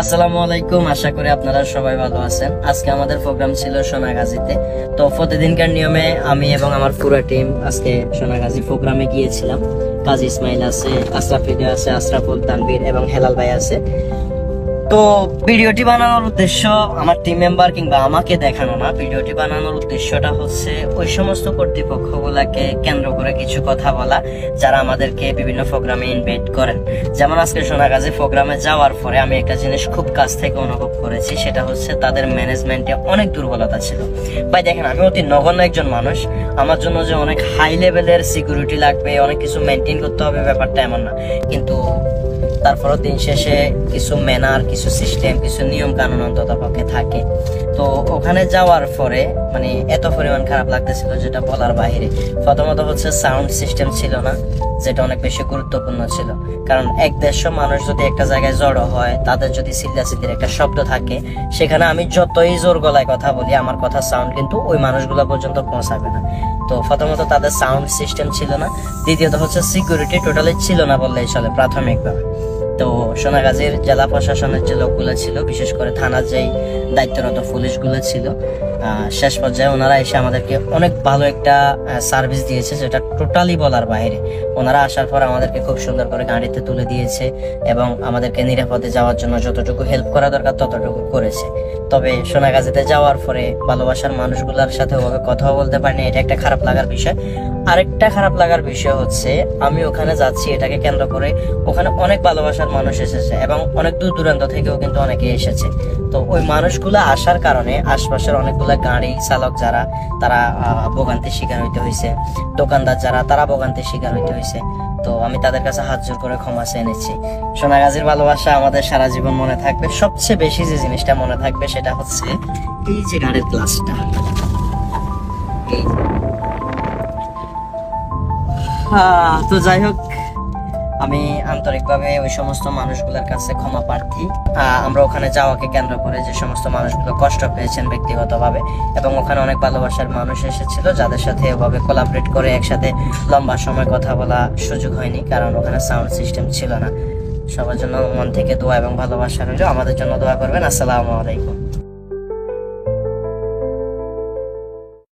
আসসালামু আলাইকুম, আশা করি আপনারা সবাই ভালো আছেন। আজকে আমাদের প্রোগ্রাম ছিল সোনাগাজীতে। তো প্রতিদিনকার নিয়মে আমি এবং আমার পুরো টিম আজকে সোনাগাজী প্রোগ্রামে গিয়েছিলাম। কাজী ইসমাইল আছে, আশরাফিদে আছে, আশরাফুল, তানভীর এবং হেলাল ভাই আছে। তো ভিডিওটি বানানোর উদ্দেশ্য আমার টিম মেম্বার কিংবা আমাকে দেখানো না। ভিডিওটি বানানোর উদ্দেশ্যটা হচ্ছে ওই সমস্ত কর্তৃপক্ষগুলোকে কেন্দ্র করে কিছু কথা বলা যারা আমাদেরকে বিভিন্ন প্রোগ্রামে ইনভাইট করেন। যেমন আজকে সোনাগাজী প্রোগ্রামে যাওয়ার পরে আমি একটা জিনিস খুব কাছ থেকে অনুভব করেছি, সেটা হচ্ছে তাদের ম্যানেজমেন্টে অনেক দুর্বলতা ছিল। ভাই দেখেন, আমি অতি নগণ্য একজন মানুষ, আমার জন্য যে অনেক হাই লেভেলের সিকিউরিটি লাগবে, অনেক কিছু মেনটেন করতে হবে, ব্যাপারটা এমন না। কিন্তু তারপরও দিন শেষে কিছু ম্যানার, কিছু সিস্টেম, কিছু নিয়ম কানুন অন্তত পক্ষে থাকে। তো ওখানে যাওয়ার পরে মানে এত পরিমাণ খারাপ লাগতেছিল যেটা বলার বাইরে। প্রথমত হচ্ছে সাউন্ড সিস্টেম ছিল না, যেটা অনেক বেশি গুরুত্বপূর্ণ ছিল। কারণ 1-150 মানুষ যদি একটা জায়গায় জড়ো হয়, তাদের যদি চিল্লাচিল্লির একটা শব্দ থাকে, সেখানে আমি যতই জোর গলায় কথা বলি, আমার কথা সাউন্ড কিন্তু ওই মানুষগুলো পর্যন্ত পৌঁছাবে না। তো প্রথমত তাদের সাউন্ড সিস্টেম ছিল না, দ্বিতীয়ত হচ্ছে সিকিউরিটি টোটালি ছিল না বললেই চলে প্রাথমিকভাবে। তো সোনাগাজীর জেলা প্রশাসনের যে লোকগুলো ছিল, বিশেষ করে থানার যেই দায়িত্বরত পুলিশগুলো ছিল, শেষ পর্যায়ে ওনারা এসে আমাদেরকে অনেক ভালো একটা সার্ভিস দিয়েছে, যেটা টোটালি বলার বাইরে। ওনারা আসার পর আমাদেরকে খুব সুন্দর করে গাড়িতে তুলে দিয়েছে এবং আমাদেরকে নিরাপদে যাওয়ার জন্য যতটুকু হেল্প করা দরকার ততটুকু করেছে। তবে সোনাগাজীতে যাওয়ার পরে ভালোবাসার মানুষগুলোর সাথে ওভাবে কথাও বলতে পারিনি, এটা একটা খারাপ লাগার বিষয়। আরেকটা খারাপ লাগার বিষয় হচ্ছে, আমি ওখানে যাচ্ছি এটাকে কেন্দ্র করে, ওখানে অনেক ভালোবাসার মানুষ এসেছে এবং অনেক দূর দূরান্ত থেকেও কিন্তু অনেকে এসেছে। তো ওই মানুষগুলো আসার কারণে আশপাশের অনেকগুলো গাড়ি চালক যারা, তারা ভোগান্তির শিকার হইতে হয়েছে, দোকানদার যারা, তারা ভোগান্তির শিকার হইতে হয়েছে। তো আমি তাদের কাছে হাত জোর করে ক্ষমা চেয়ে নিচ্ছি। সোনাগাজীর ভালোবাসা আমাদের সারা জীবন মনে থাকবে। সবচেয়ে বেশি যে জিনিসটা মনে থাকবে সেটা হচ্ছে এই যে গাড়ির গ্লাসটা। তো যাই হোক, আমি আন্তরিকভাবে ওই সমস্ত মানুষগুলোর কাছে ক্ষমা প্রার্থী। আমরা ওখানে যাওয়াকে কেন্দ্র করে যে সমস্ত মানুষগুলো কষ্ট পেয়েছেন ব্যক্তিগতভাবে, এবং ওখানে অনেক ভালোবাসার মানুষ এসেছিল যাদের সাথে ওভাবে কোলাবরেট করে একসাথে লম্বা সময় কথা বলা সুযোগ হয়নি, কারণ ওখানে সাউন্ড সিস্টেম ছিল না। সবার জন্য মন থেকে দোয়া এবং ভালোবাসা রইল। আমাদের জন্য দোয়া করবেন। আসসালামু আলাইকুম।